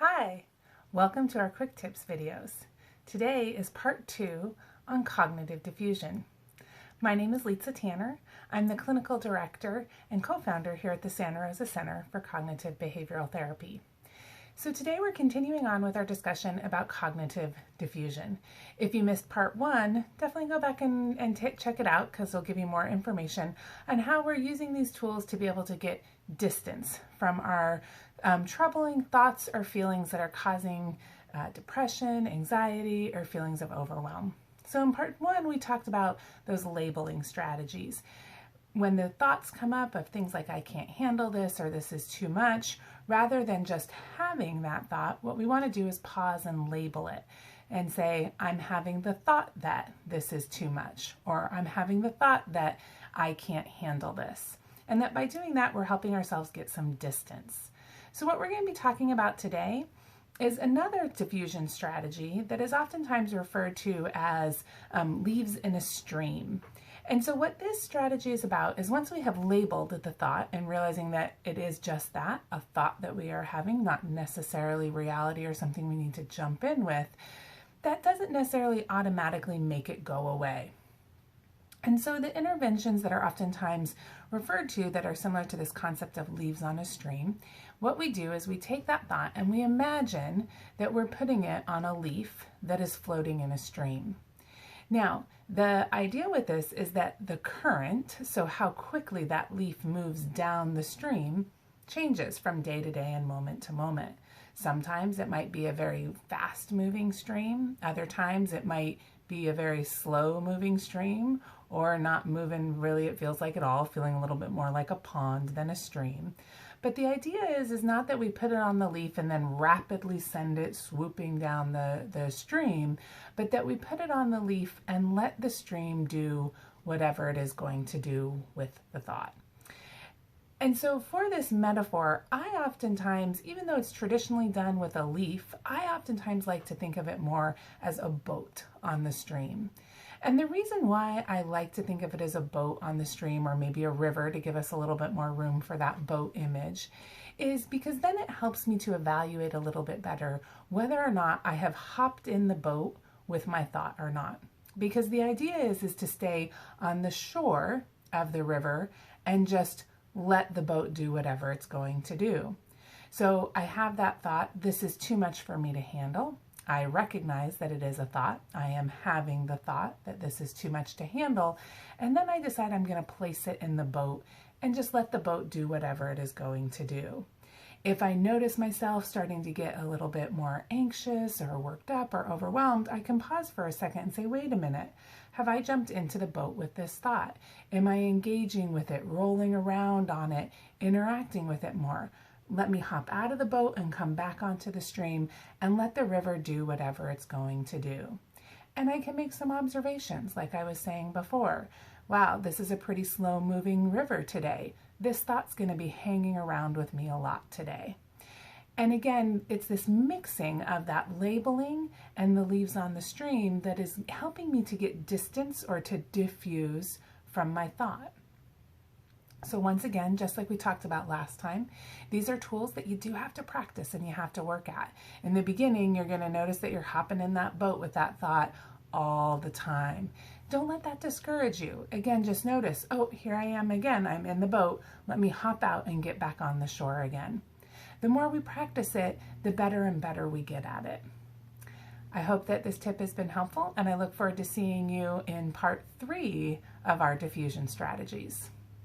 Hi, welcome to our Quick Tips videos. Today is part 2 on cognitive diffusion. My name is Lisa Tanner. I'm the clinical director and co-founder here at the Santa Rosa Center for Cognitive Behavioral Therapy. So today we're continuing on with our discussion about cognitive diffusion. If you missed part 1, definitely go back and check it out because it'll give you more information on how we're using these tools to be able to get distance from our troubling thoughts or feelings that are causing depression, anxiety, or feelings of overwhelm. So in part 1, we talked about those labeling strategies. When the thoughts come up of things like I can't handle this or this is too much, rather than just having that thought, what we want to do is pause and label it and say, I'm having the thought that this is too much, or I'm having the thought that I can't handle this. And that by doing that, we're helping ourselves get some distance. So what we're going to be talking about today is another diffusion strategy that is oftentimes referred to as leaves in a stream. And so what this strategy is about is once we have labeled the thought and realizing that it is just that, a thought that we are having, not necessarily reality or something we need to jump in with, that doesn't necessarily automatically make it go away. And so the interventions that are oftentimes referred to that are similar to this concept of leaves on a stream, what we do is we take that thought and we imagine that we're putting it on a leaf that is floating in a stream. Now, the idea with this is that the current, so how quickly that leaf moves down the stream, changes from day to day and moment to moment. Sometimes it might be a very fast moving stream. Other times it might be a very slow moving stream, or not moving really, it feels like at all, feeling a little bit more like a pond than a stream. But the idea is not that we put it on the leaf and then rapidly send it swooping down the stream, but that we put it on the leaf and let the stream do whatever it is going to do with the thought. And so for this metaphor, I oftentimes, even though it's traditionally done with a leaf, I oftentimes like to think of it more as a boat on the stream. And the reason why I like to think of it as a boat on the stream, or maybe a river to give us a little bit more room for that boat image, is because then it helps me to evaluate a little bit better whether or not I have hopped in the boat with my thought or not. Because the idea is to stay on the shore of the river and just let the boat do whatever it's going to do. So I have that thought, this is too much for me to handle. I recognize that it is a thought. I am having the thought that this is too much to handle. And then I decide I'm going to place it in the boat and just let the boat do whatever it is going to do. If I notice myself starting to get a little bit more anxious or worked up or overwhelmed, I can pause for a second and say, wait a minute, have I jumped into the boat with this thought? Am I engaging with it, rolling around on it, interacting with it more? Let me hop out of the boat and come back onto the stream and let the river do whatever it's going to do. And I can make some observations, like I was saying before. Wow, this is a pretty slow moving river today. This thought's going to be hanging around with me a lot today. And again, it's this mixing of that labeling and the leaves on the stream that is helping me to get distance or to diffuse from my thought. So once again, just like we talked about last time, these are tools that you do have to practice and you have to work at. In the beginning, you're going to notice that you're hopping in that boat with that thought all the time. Don't let that discourage you. Again, just notice, oh, here I am again. I'm in the boat. Let me hop out and get back on the shore again. The more we practice it, the better and better we get at it. I hope that this tip has been helpful, and I look forward to seeing you in part 3 of our diffusion strategies.